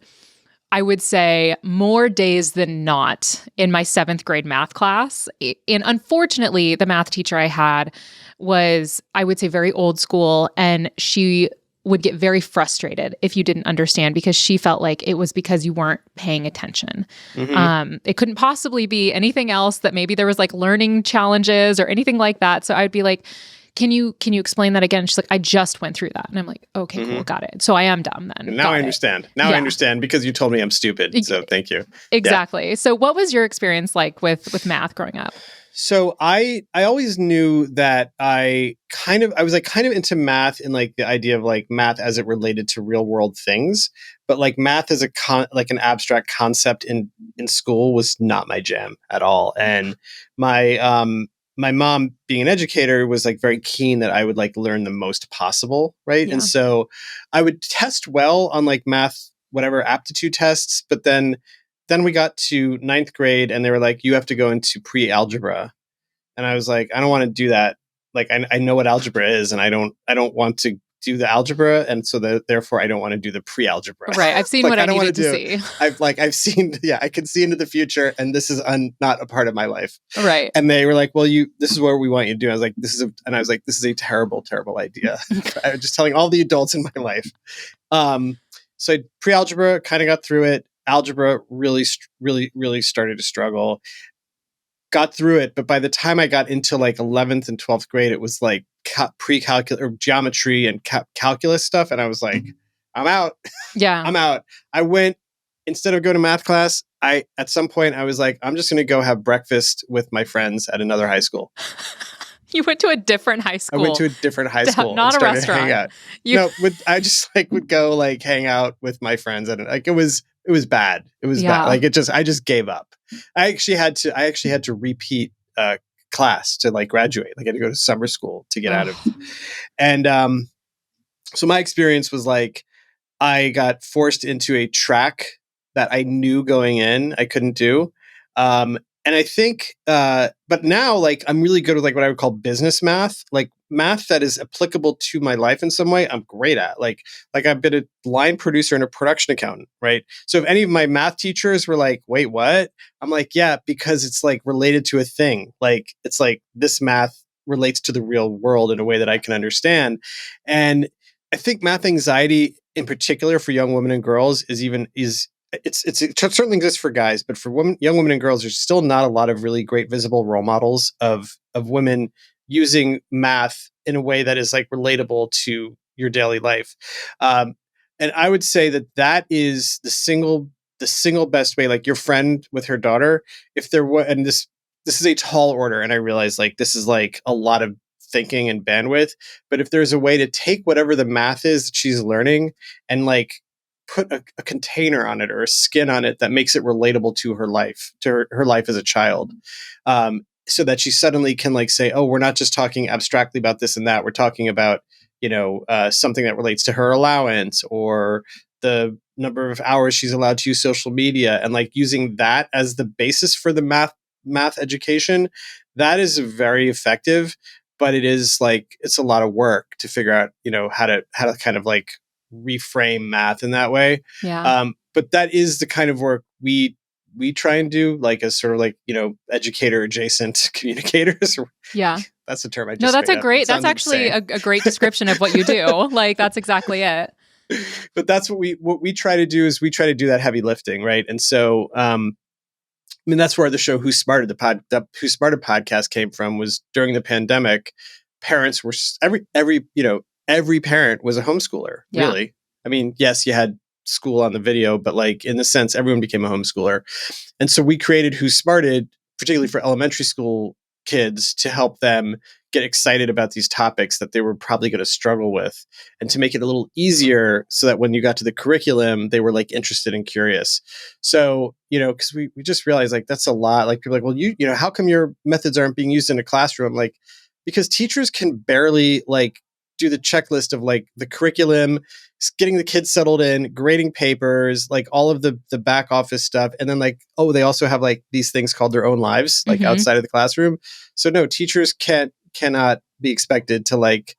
I would say, more days than not in my 7th grade math class. And unfortunately, the math teacher I had was, I would say, very old school. And she would get very frustrated if you didn't understand, because she felt like it was because you weren't paying attention. It couldn't possibly be anything else, that maybe there was like learning challenges or anything like that. So I'd be like, can you explain that again? She's like, I just went through that. And I'm like, okay, cool, got it. So I am dumb then. And now Got I it. understand. Now I Yeah. understand because you told me I'm stupid. So thank you. Exactly. So what was your experience like with math growing up? So I always knew that I was like kind of into math in like the idea of like math as it related to real world things, but like math as like an abstract concept in school was not my jam at all. And my mom, being an educator, was like very keen that I would like learn the most possible, right? Yeah. And so I would test well on like math, whatever aptitude tests, but then we got to 9th grade and they were like, you have to go into pre-algebra. And I was like, I don't want to do that. Like, I know what algebra is and I don't want to do the algebra. And so therefore I don't want to do the pre-algebra. Right. I've seen Like, what I don't wanna needed to see. I've seen, I can see into the future and this is not a part of my life. Right. And they were like, well, this is what we want you to do. I was like, this is a terrible, terrible idea. I was just telling all the adults in my life. So pre-algebra kind of got through it. Algebra really started to struggle. Got through it, but by the time I got into like 11th and 12th grade, it was like pre-calculus or geometry and calculus stuff, and I was like, I'm out. Yeah. I'm out. I went, instead of going to math class, at some point I was like, I'm just going to go have breakfast with my friends at another high school. You went to a different high school. I went to a different high school, not and a started to restaurant. hang out. I just like would go like hang out with my friends, and like it was bad. It was bad. Like I just gave up. I actually had to repeat class to like graduate. Like I had to go to summer school to get out of. And so my experience was like I got forced into a track that I knew going in I couldn't do. And I think, but now like I'm really good with like what I would call business math, like math that is applicable to my life in some way. I'm great at like I've been a line producer and a production accountant, right? So if any of my math teachers were like, "Wait, what?" I'm like, "Yeah, because it's like related to a thing. Like it's like this math relates to the real world in a way that I can understand." And I think math anxiety, in particular for young women and girls, it certainly exists for guys, but for young women and girls, there's still not a lot of really great visible role models of women using math in a way that is like relatable to your daily life. And I would say that is the single best way. Like your friend with her daughter, if there were, and this is a tall order, and I realize like this is like a lot of thinking and bandwidth. But if there's a way to take whatever the math is that she's learning and like put a container on it or a skin on it that makes it relatable to her life, to her life as a child, so that she suddenly can like say, oh, we're not just talking abstractly about this and that. We're talking about, something that relates to her allowance or the number of hours she's allowed to use social media, and like using that as the basis for the math education. That is very effective, but it is like, it's a lot of work to figure out, how to kind of like reframe math in that way. Yeah. But that is the kind of work we try and do, like as sort of like, educator adjacent communicators. Yeah. That's the term I just No, that's made up. that's actually a great description of what you do. Like, that's exactly it. But that's what we try to do, is we try to do that heavy lifting. Right. And so, that's where the show Who Smarted Who Smarted podcast came from. Was during the pandemic, parents were every parent was a homeschooler. Yeah. Really. I mean, yes, you had school on the video, but like in the sense, everyone became a homeschooler. And so we created Who Smarted, particularly for elementary school kids, to help them get excited about these topics that they were probably going to struggle with, and to make it a little easier so that when you got to the curriculum, they were like interested and curious. So, because we just realized like that's a lot. Like people are like, well, how come your methods aren't being used in a classroom? Like, because teachers can barely like do the checklist of like the curriculum, getting the kids settled in, grading papers, like all of the back office stuff. And then like, oh, they also have like these things called their own lives, like outside of the classroom. So no, teachers cannot be expected to like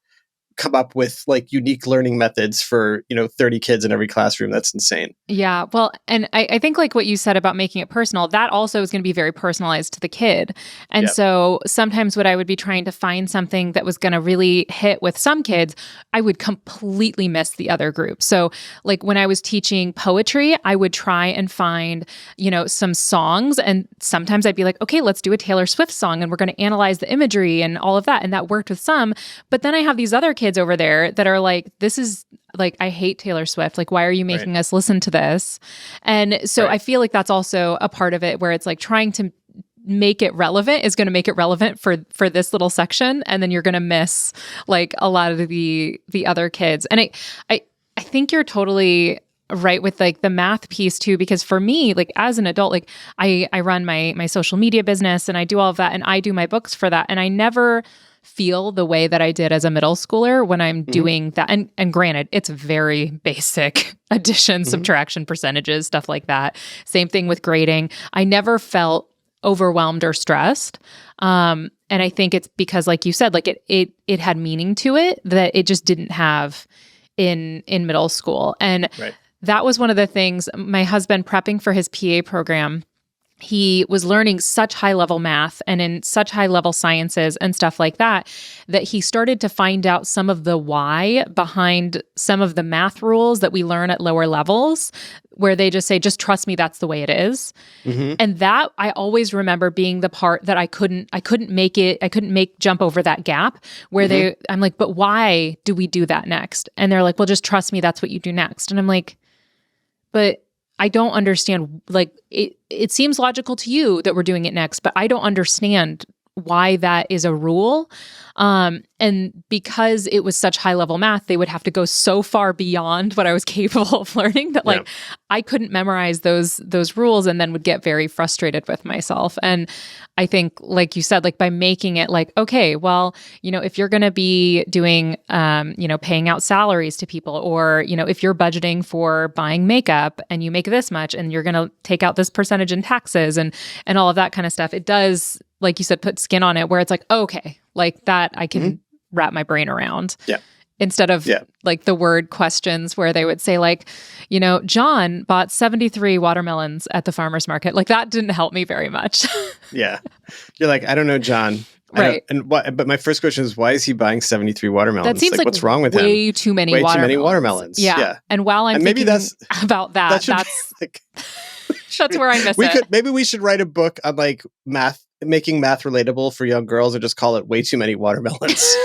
come up with like unique learning methods for 30 kids in every classroom. That's insane. Yeah. Well, and I think like what you said about making it personal, that also is going to be very personalized to the kid. And so sometimes what I would be trying to find something that was going to really hit with some kids, I would completely miss the other group. So like when I was teaching poetry, I would try and find, some songs, and sometimes I'd be like, okay, let's do a Taylor Swift song and we're going to analyze the imagery and all of that. And that worked with some. But then I have these other kids over there that are like, this is like, I hate Taylor Swift. Like, why are you making us listen to this? And so I feel like that's also a part of it, where it's like trying to make it relevant is going to make it relevant for this little section. And then you're going to miss like a lot of the other kids. And I think you're totally right with like the math piece too, because for me, like as an adult, like I run my social media business and I do all of that and I do my books for that. And I never feel the way that I did as a middle schooler when I'm doing that. And granted, it's very basic addition, subtraction, percentages, stuff like that. Same thing with grading. I never felt overwhelmed or stressed. And I think it's because, like you said, like it had meaning to it that it just didn't have in middle school. And that was one of the things, my husband prepping for his PA program, he was learning such high-level math and in such high-level sciences and stuff like that, that he started to find out some of the why behind some of the math rules that we learn at lower levels, where they just say, just trust me, that's the way it is. And that I always remember being the part that I couldn't jump over that gap where I'm like, but why do we do that next? And they're like, well, just trust me, that's what you do next. And I'm like, but I don't understand, like, it seems logical to you that we're doing it next, but I don't understand why that is a rule. And because it was such high level math, they would have to go so far beyond what I was capable of learning that like I couldn't memorize those rules, and then would get very frustrated with myself. And I think, like you said, like by making it like, okay, well, if you're going to be doing, paying out salaries to people, or, if you're budgeting for buying makeup and you make this much and you're going to take out this percentage in taxes and all of that kind of stuff, it does, like you said, put skin on it, where it's like, okay, like that I can wrap my brain around. Yeah. Instead of like the word questions where they would say like, John bought 73 watermelons at the farmer's market. Like that didn't help me very much. Yeah. You're like, I don't know, John. Right. But my first question is, why is he buying 73 watermelons? That seems like what's wrong with him? Way too many watermelons. Yeah. And while I'm thinking about that's that's where I miss it. Maybe we should write a book on like math, making math relatable for young girls, and just call it Way Too Many Watermelons.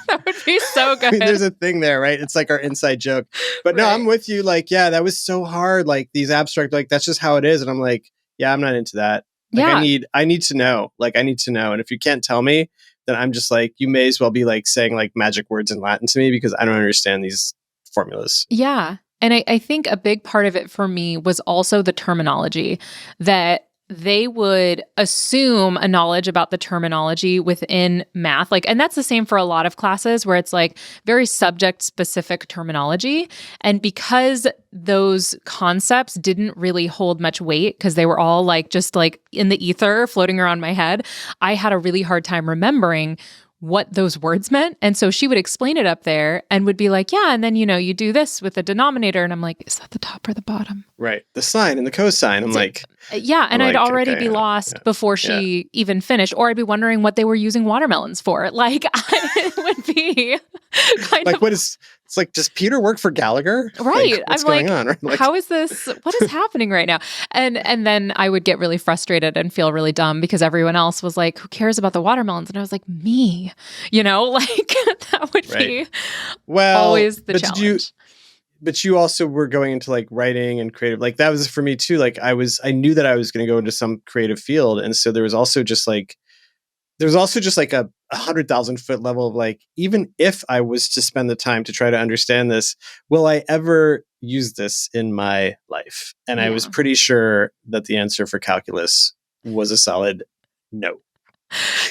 That would be so good. I mean, there's a thing there, right? It's like our inside joke. But no, I'm with you. Like, yeah, that was so hard. Like these abstract, like that's just how it is. And I'm like, yeah, I'm not into that. Like I need to know. Like I need to know. And if you can't tell me, then I'm just like, you may as well be like saying like magic words in Latin to me because I don't understand these formulas. Yeah. And I think a big part of it for me was also the terminology, that they would assume a knowledge about the terminology within math. Like, and that's the same for a lot of classes where it's like very subject specific terminology. And because those concepts didn't really hold much weight because they were all like just like in the ether floating around my head, I had a really hard time remembering what those words meant. And so she would explain it up there and would be like, yeah, and then, you do this with the denominator. And I'm like, is that the top or the bottom? Right. The sine and the cosine. I'm like, yeah. And I'd already be lost before she even finished, or I'd be wondering what they were using watermelons for. Like, it would be kind like, of. It's like, does Peter work for Gallagher? Right. Like, what's I'm going like, on? Right? Like, how is this? What is happening right now? And then I would get really frustrated and feel really dumb because everyone else was like, who cares about the watermelons? And I was like, me, like that would be always the challenge. But you also were going into like writing and creative. Like that was for me too. Like I knew that I was going to go into some creative field. And so there was also just like a 100,000 foot level of like, even if I was to spend the time to try to understand this, will I ever use this in my life? And I was pretty sure that the answer for calculus was a solid no.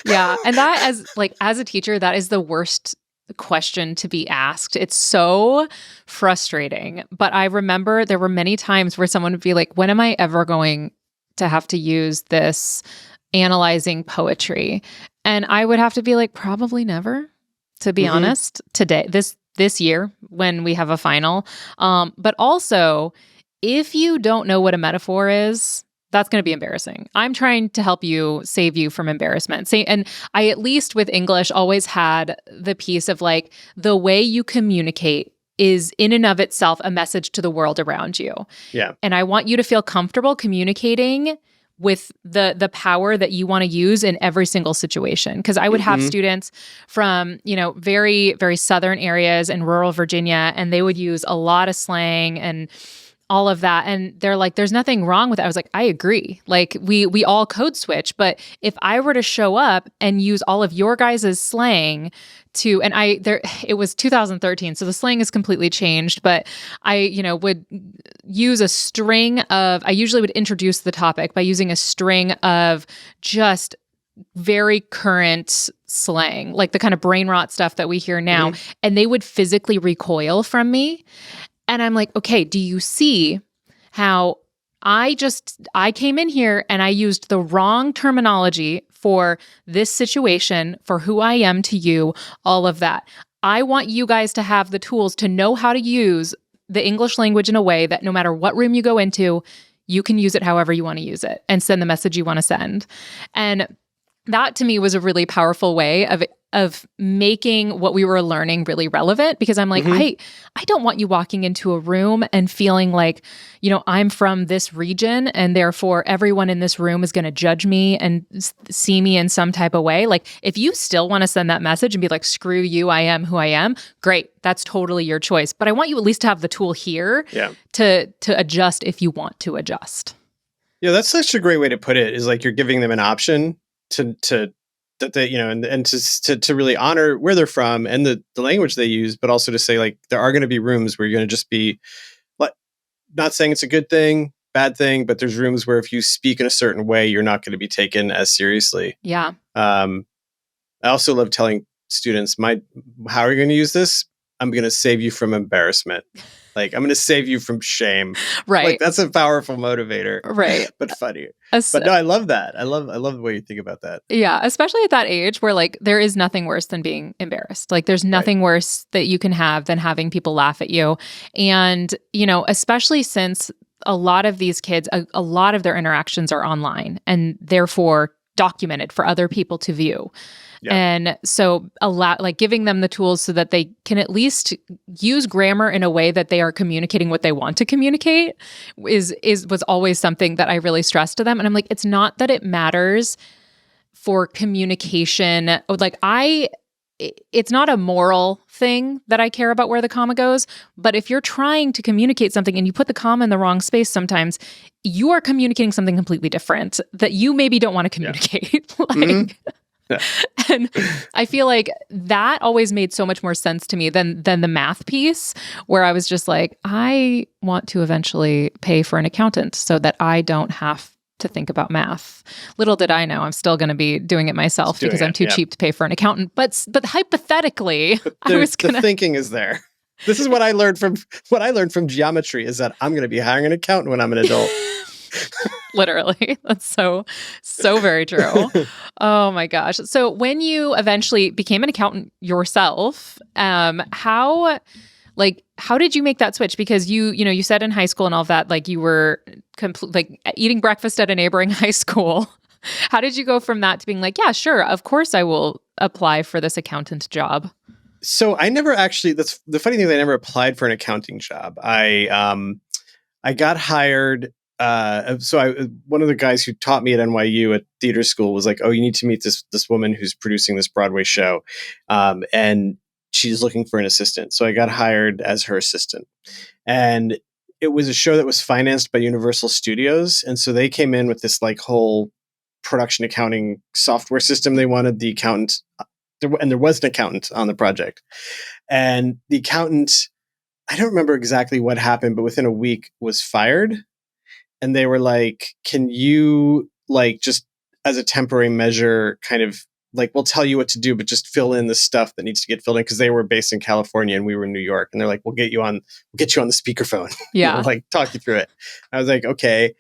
Yeah. And that as a teacher, that is the worst question to be asked. It's so frustrating. But I remember there were many times where someone would be like, when am I ever going to have to use this analyzing poetry? And I would have to be like, probably never, to be honest, today, this year when we have a final. But also, if you don't know what a metaphor is, that's going to be embarrassing. I'm trying to help you, save you from embarrassment. And I, at least with English, always had the piece of like, the way you communicate is in and of itself a message to the world around you. Yeah. And I want you to feel comfortable communicating with the power that you want to use in every single situation. Because I would have students from, very, very southern areas in rural Virginia, and they would use a lot of slang and all of that. And they're like, there's nothing wrong with it. I was like, I agree. Like we all code switch. But if I were to show up and use all of your guys' slang it was 2013, so the slang has completely changed, but I, would use a string of, I usually would introduce the topic by using a string of just very current slang, like the kind of brain rot stuff that we hear now. And they would physically recoil from me. And I'm like, okay, do you see how I came in here and I used the wrong terminology for this situation, for who I am to you, all of that. I want you guys to have the tools to know how to use the English language in a way that no matter what room you go into, you can use it however you want to use it and send the message you want to send. And that to me was a really powerful way of making what we were learning really relevant, because I'm like, I don't want you walking into a room and feeling like, I'm from this region and therefore everyone in this room is going to judge me and see me in some type of way. Like if you still want to send that message and be like, screw you, I am who I am, great. That's totally your choice. But I want you at least to have the tool here to adjust if you want to adjust. Yeah, that's such a great way to put it, is like you're giving them an option to they, and to really honor where they're from and the language they use, but also to say like, there are going to be rooms where you're going to just be like, not saying it's a good thing, bad thing, but there's rooms where if you speak in a certain way, you're not going to be taken as seriously. Yeah. I also love telling students, how are you going to use this? I'm going to save you from embarrassment. Like, I'm going to save you from shame. Right. Like, that's a powerful motivator. Right. But funny. But no, I love that. I love the way you think about that. Yeah. Especially at that age where like, there is nothing worse than being embarrassed. Like there's nothing worse that you can have than having people laugh at you. And, especially since a lot of these kids, a lot of their interactions are online and therefore documented for other people to view. Yeah. And so giving them the tools so that they can at least use grammar in a way that they are communicating what they want to communicate was always something that I really stressed to them. And I'm like, it's not that it matters for communication. Like it's not a moral thing that I care about where the comma goes, but if you're trying to communicate something and you put the comma in the wrong space, sometimes you are communicating something completely different that you maybe don't want to communicate. And I feel like that always made so much more sense to me than the math piece, where I was just like, I want to eventually pay for an accountant so that I don't have to think about math. Little did I know I'm still going to be doing it myself because I'm too cheap to pay for an accountant. But hypothetically, the thinking is there. This is what I learned from geometry, is that I'm going to be hiring an accountant when I'm an adult. Literally. That's so very true. Oh my gosh. So when you eventually became an accountant yourself, how did you make that switch? Because you said in high school and all of that, like you were eating breakfast at a neighboring high school. How did you go from that to being like, yeah, sure, of course I will apply for this accountant job? So I never actually, that's the funny thing is I never applied for an accounting job. I got hired. One of the guys who taught me at NYU at theater school was like, oh, you need to meet this woman who's producing this Broadway show. And she's looking for an assistant. So I got hired as her assistant, and it was a show that was financed by Universal Studios. And so they came in with this like whole production accounting software system. They wanted the accountant, and there was an accountant on the project, and the accountant, I don't remember exactly what happened, but within a week was fired. And they were like, can you like, just as a temporary measure, kind of like, we'll tell you what to do, but just fill in the stuff that needs to get filled in. Cause they were based in California and we were in New York, and they're like, we'll get you on the speakerphone. Yeah. We'll like talk you through it. I was like, okay.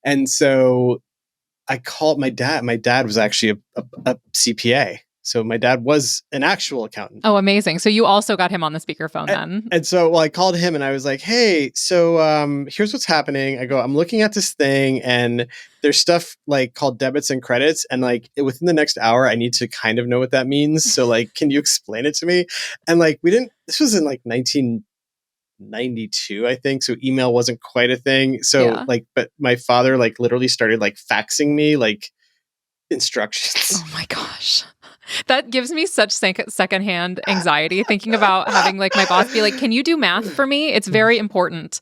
And so I called my dad. My dad was actually a CPA. So my dad was an actual accountant. Oh, amazing. So you also got him on the speakerphone then. And so I called him and I was like, hey, so here's what's happening. I go, I'm looking at this thing and there's stuff like called debits and credits. And like within the next hour, I need to kind of know what that means. So like, can you explain it to me? And like, this was in like 1992, I think. So email wasn't quite a thing. So but my father like literally started like faxing me like instructions. Oh my gosh. That gives me such secondhand anxiety thinking about having like my boss be like, can you do math for me? It's very important.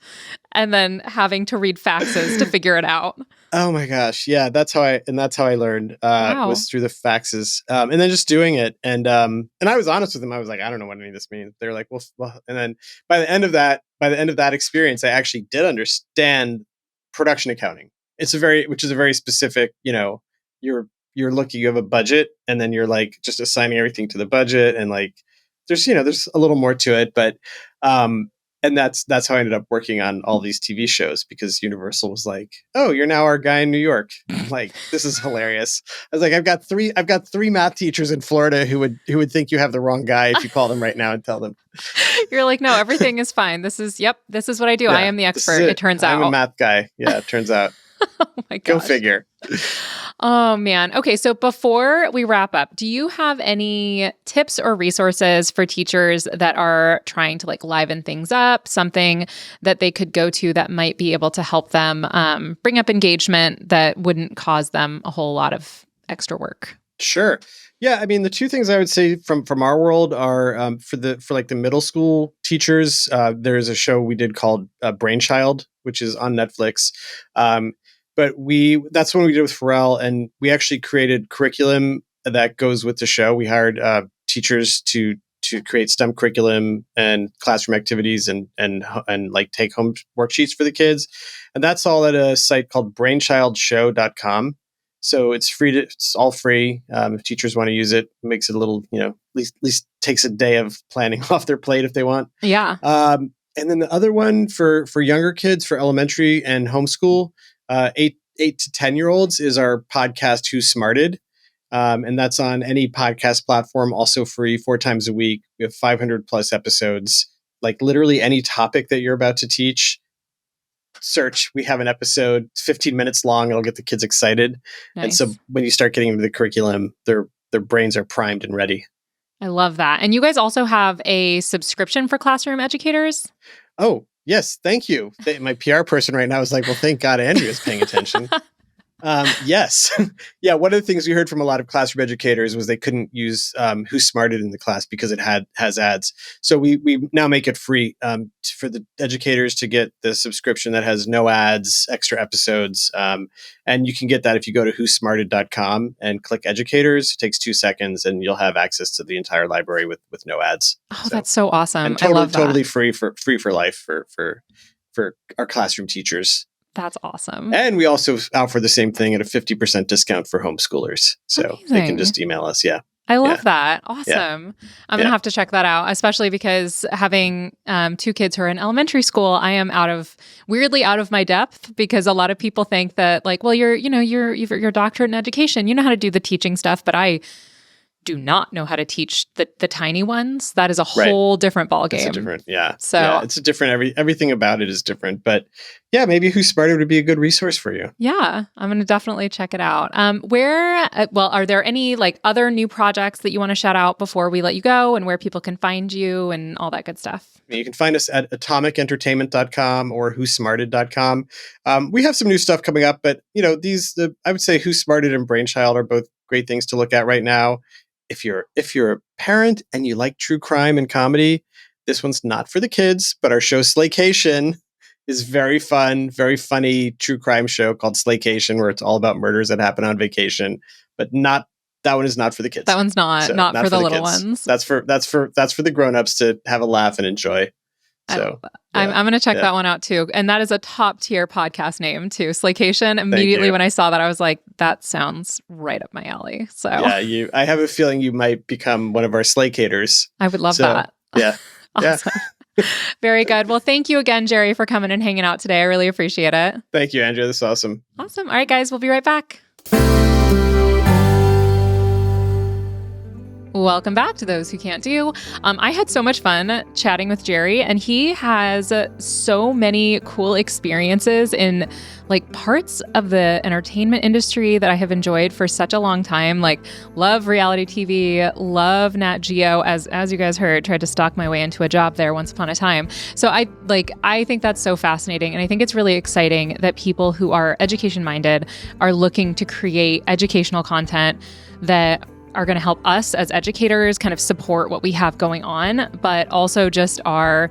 And then having to read faxes to figure it out. Oh my gosh. Yeah. That's how I learned, was through the faxes. And then just doing it. And I was honest with them. I was like, I don't know what any of this means. They're like, well, and then by the end of that experience, I actually did understand production accounting. Which is a very specific, you have a budget, and then you're like just assigning everything to the budget, and like there's a little more to it, but and that's how I ended up working on all these TV shows, because Universal was like, oh, you're now our guy in New York. Like, this is hilarious. I was like, I've got three math teachers in Florida who would think you have the wrong guy if you call them right now and tell them. You're like, no, everything is fine. This is what I do. Yeah, I am the expert. It turns out I'm a math guy. Yeah, it turns out. Oh my gosh. Go figure. Oh man. Okay. So before we wrap up, do you have any tips or resources for teachers that are trying to like liven things up, something that they could go to that might be able to help them bring up engagement that wouldn't cause them a whole lot of extra work? Sure. Yeah. I mean, the two things I would say from our world are for like the middle school teachers, there's a show we did called Brainchild, which is on Netflix. But that's what we did with Pharrell, and we actually created curriculum that goes with the show. We hired teachers to create STEM curriculum and classroom activities and like take home worksheets for the kids. And that's all at a site called brainchildshow.com. So it's free it's all free. If teachers want to use it, makes it a little, at least takes a day of planning off their plate if they want. Yeah. And then the other one for younger kids, for elementary and homeschool, 8 to 10-year-olds is our podcast, Who's Smarted. And that's on any podcast platform, also free 4 times a week. We have 500 plus episodes, like literally any topic that you're about to teach. Search, we have an episode 15 minutes long. It'll get the kids excited. Nice. And so when you start getting into the curriculum, their brains are primed and ready. I love that. And you guys also have a subscription for classroom educators? Oh, yes. Thank you. My PR person right now is like, well, thank God Andrea's paying attention. Yes. Yeah. One of the things we heard from a lot of classroom educators was they couldn't use Who Smarted in the class because it has ads. So we now make it free for the educators to get the subscription that has no ads, extra episodes. And you can get that if you go to whosmarted.com and click educators. It takes 2 seconds and you'll have access to the entire library with no ads. Oh, that's so awesome. And I love that. Totally free for life for our classroom teachers. That's awesome. And we also offer the same thing at a 50% discount for homeschoolers. So Amazing. They can just email us. Yeah. I love that. Awesome. Yeah. I'm going to have to check that out, especially because having 2 kids who are in elementary school, I am weirdly out of my depth, because a lot of people think that like, well, you're your doctorate in education, you know how to do the teaching stuff, but I do not know how to teach the tiny ones. That is a whole different ballgame. It's different, yeah. So yeah, it's a different. Everything about it is different. But yeah, maybe Who Smarted would be a good resource for you. Yeah, I'm going to definitely check it out. Are there any like other new projects that you want to shout out before we let you go, and where people can find you and all that good stuff? You can find us at atomicentertainment.com or whosmarted.com. We have some new stuff coming up, but I would say Who Smarted and Brainchild are both great things to look at right now. If you're a parent and you like true crime and comedy, this one's not for the kids, but our show Slaycation is very fun, very funny true crime show called Slaycation, where it's all about murders that happen on vacation, but that one is not for the kids. That one's not for the little ones. That's for the grown-ups to have a laugh and enjoy. So I'm going to check that one out too. And that is a top tier podcast name too. Slaycation. Immediately when I saw that, I was like, that sounds right up my alley. So yeah, I have a feeling you might become one of our Slaycators. I would love that. Yeah. Awesome. Yeah. Very good. Well, thank you again, Jerry, for coming and hanging out today. I really appreciate it. Thank you, Andrea. This is awesome. Awesome. All right, guys, we'll be right back. Welcome back to Those Who Can't Do. I had so much fun chatting with Jerry, and he has so many cool experiences in like parts of the entertainment industry that I have enjoyed for such a long time. Like, love reality TV, love Nat Geo, as you guys heard, tried to stalk my way into a job there once upon a time. So I think that's so fascinating, and I think it's really exciting that people who are education minded are looking to create educational content that are going to help us as educators kind of support what we have going on, but also just are,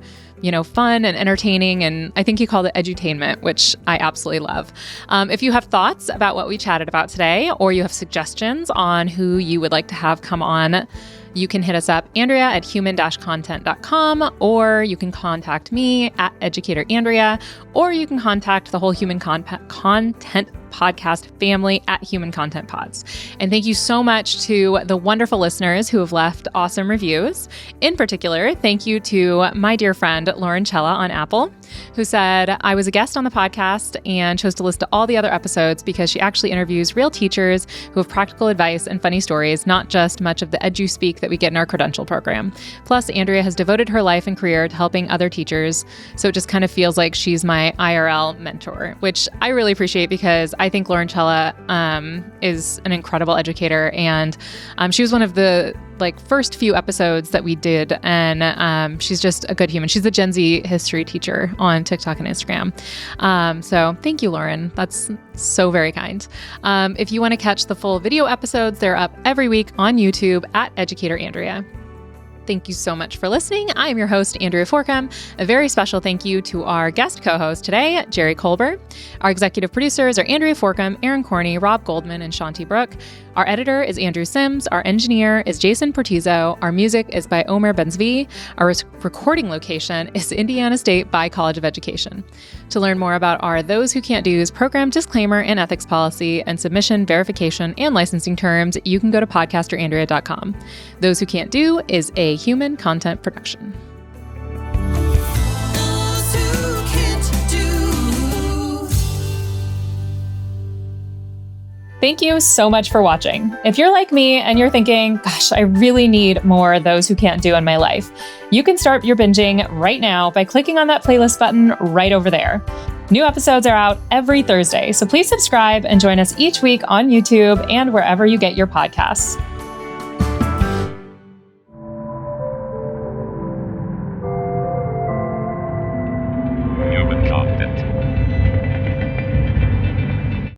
fun and entertaining. And I think you called it edutainment, which I absolutely love. If you have thoughts about what we chatted about today, or you have suggestions on who you would like to have come on, you can hit us up, Andrea at human-content.com, or you can contact me at Educator Andrea, or you can contact the whole Human Content podcast family at Human Content Pods. And thank you so much to the wonderful listeners who have left awesome reviews. In particular, thank you to my dear friend Lauren Cella on Apple, who said, I was a guest on the podcast and chose to listen to all the other episodes because she actually interviews real teachers who have practical advice and funny stories, not just much of the edu-speak that we get in our credential program. Plus, Andrea has devoted her life and career to helping other teachers, so it just kind of feels like she's my IRL mentor, which I really appreciate because I think Lauren Cella is an incredible educator, and she was one of the first few episodes that we did, and she's just a good human. She's a Gen Z history teacher on TikTok and Instagram. So thank you, Lauren. That's so very kind. If you want to catch the full video episodes, they're up every week on YouTube at Educator Andrea. Thank you so much for listening. I'm your host, Andrea Forkham. A very special thank you to our guest co-host today, Jerry Kolber. Our executive producers are Andrea Forkham, Aaron Corney, Rob Goldman, and Shanti Brooke. Our editor is Andrew Sims. Our engineer is Jason Portizo. Our music is by Omer Benzvi. Our recording location is Indiana State by College of Education. To learn more about our Those Who Can't Do's program disclaimer and ethics policy and submission, verification, and licensing terms, you can go to podcasterandrea.com. Those Who Can't Do is a Human Content production. Thank you so much for watching. If you're like me and you're thinking, gosh, I really need more Those Who Can't Do in my life, you can start your binging right now by clicking on that playlist button right over there. New episodes are out every Thursday, so please subscribe and join us each week on YouTube and wherever you get your podcasts.